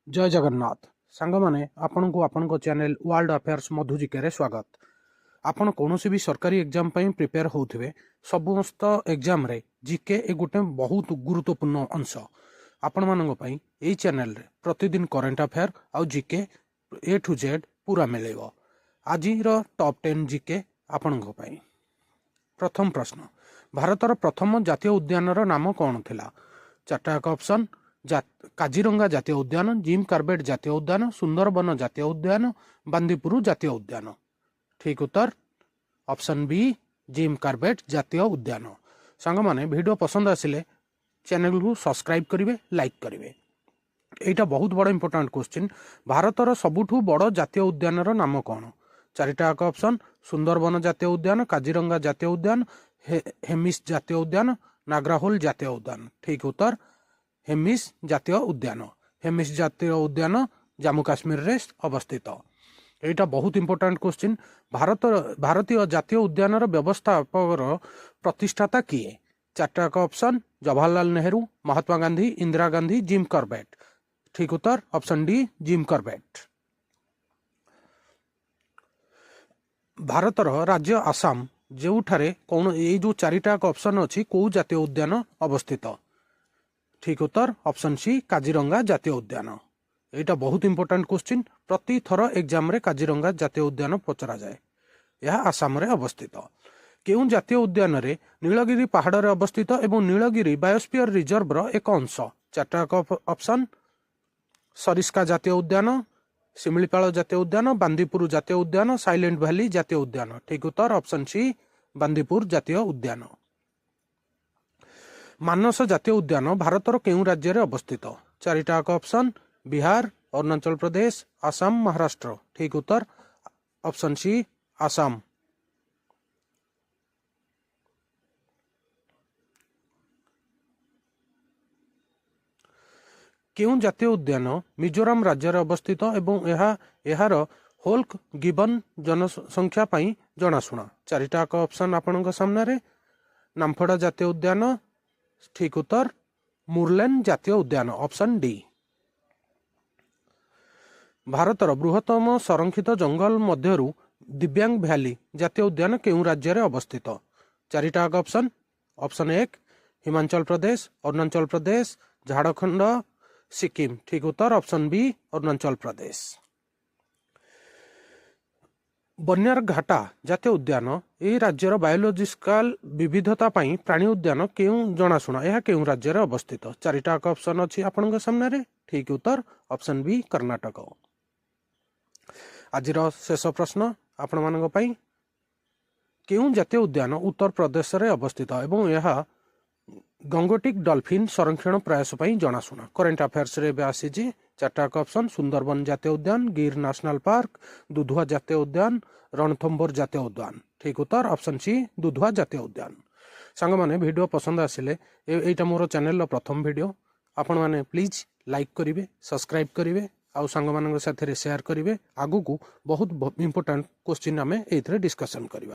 जय जगन्नाथ सांग मैंने आपण को आपण चैनल वर्ल्ड अफेयर्स मधुजिके स्वागत। आपण कौन भी सरकारी एग्जाम प्रिपेयर होते समस्त एग्जाम रे जीके ए गोटे बहुत गुरुत्वपूर्ण अंश। आपण मानक यही चैनल रे प्रतिदिन करेन्ट अफेयर आउ जीके ए टू जेड पूरा मिले। आज टॉप 10 जीके आपण प्रथम प्रश्न, भारतर प्रथम जातीय उद्यान नाम कौन थिला? चार्टा ऑप्शन, काजीरंगा जातीय उद्यान, जिम कार्बेट जातीय उद्यान, सुंदरबन जातीय उद्यान, बांदीपुर जातीय उद्यान। ठीक उत्तर ऑप्शन बी, जिम कार्बेट जातीय उद्यान। सांग माने वीडियो पसंद आसिले चैनल को सब्सक्राइब करेंगे, लाइक करेंगे। यहाँ बहुत बड़ इंपोर्टेंट क्वेश्चन, भारतर सबुठू बड़ जातीय उद्यान नाम कौन? चारिटा ऑप्शन, सुंदरबन जातीय उद्यान, काजीरंगा जातीय उद्यान, हेमिस जातीय उद्यान, नागराहोल जातीय उद्यान। ठीक उत्तर हेमिस जातीय उद्यान। हेमिस जातीय उद्यान जम्मू काश्मीर रे अवस्थित। यहाँ बहुत इंपोर्टेंट क्वेश्चन, भारतीय जातीय उद्यान व्यवस्थापक प्रतिष्ठाता किए? चार्टा option, Jawaharlal Nehru, Mahatma Gandhi, Indira Gandhi, Jim Corbett. ठीक उत्तर ऑप्शन डी, जिम कार्बेट। भारतर राज्य आसाम जोठारे कौन ये जो चारिटा ऑप्शन अच्छी कौ जातीय उद्यान अवस्थित? ठीक उत्तर ऑप्शन सी, काजीरंगा जातीय उद्यान। यहाँ बहुत इंपोर्टेंट क्वेश्चन, प्रति थर एग्जाम रे काजीरंगा जातीय उद्यान पचरा जाए। यह आसाम रे अवस्थित। केउं जातीय उद्यान रे नीलगिरी पहाड़ रे अवस्थित एवं नीलगिरी बायोस्फीयर रिजर्व रो एक अंश? चार्टा ऑप्शन, सरिस्का जातीय उद्यान, शिमिलीपाल जातीय उद्यान, बांदीपुर जातीय उद्यान, साइलेंट वैली जातीय उद्यान। ठीक उत्तर ऑप्शन सी, बांदीपुर जातीय उद्यान। मानस जातीय उद्यान भारतर केउं राज्य रे अवस्थित? चारिटा ऑप्शन, बिहार, अरुणाचल प्रदेश, आसाम, महाराष्ट्र। ठीक उत्तर ऑप्शन सी, आसाम। केउं जातीय उद्यान मिजोराम राज्य रे अवस्थित एवं यार होल्क गिबन जनसंख्या पई जनाशुना? चारिटा ऑप्शन आपनक सामने रे, नामफड़ा जातीय उद्यान। ठीक उत्तर मुरलेन जातीय उद्यान, ऑप्शन डी। भारतर बृहत्तम संरक्षित जंगल मध्यरु दिव्यांग वैली जातीय उद्यान केउं राज्य रे अवस्थित? चारिटा ऑप्शन, ऑप्शन एक, हिमाचल प्रदेश, अरुणाचल प्रदेश, झारखंड, सिक्किम। ठीक उत्तर ऑप्शन बी, अरुणाचल प्रदेश। बन्यार घाटा जातीय उद्यान यह राज्यर बायोलोजिकल विविधता पई प्राणी उद्यान केउं जनाशुना? यह केउं राज्य रे अवस्थित? चारिटा ऑप्शन अच्छी आपनक सामने रे। ठीक उत्तर ऑप्शन बी, कर्नाटक। आज शेष प्रश्न आपण मानक पई, केउं जातीय उद्यान उत्तर प्रदेश रे अवस्थित एवं यह गंगोटिक डॉल्फिन संरक्षण प्रयास पई जनाशुना? करेन्ट अफेयर्स रे आसी चार्टा ऑप्शन, सुंदरबन जातीय उद्यान, गिर नेशनल पार्क, दुधुआ जातीय उद्यान, रणथंबोर जातीय उद्यान। ठीक उत्तर ऑप्शन सी, दुधुआ जातीय उद्यान। सांग माने वीडियो पसंद आसिले एटा मोर चैनल रो प्रथम वीडियो, आपण माने प्लीज लाइक करिवे, सब्सक्राइब करिवे, आउ सांग मानक साथे शेयर करिवे। आगु को बहुत इंपोर्टेंट क्वेश्चन आमे एथरे डिस्कशन करिवा।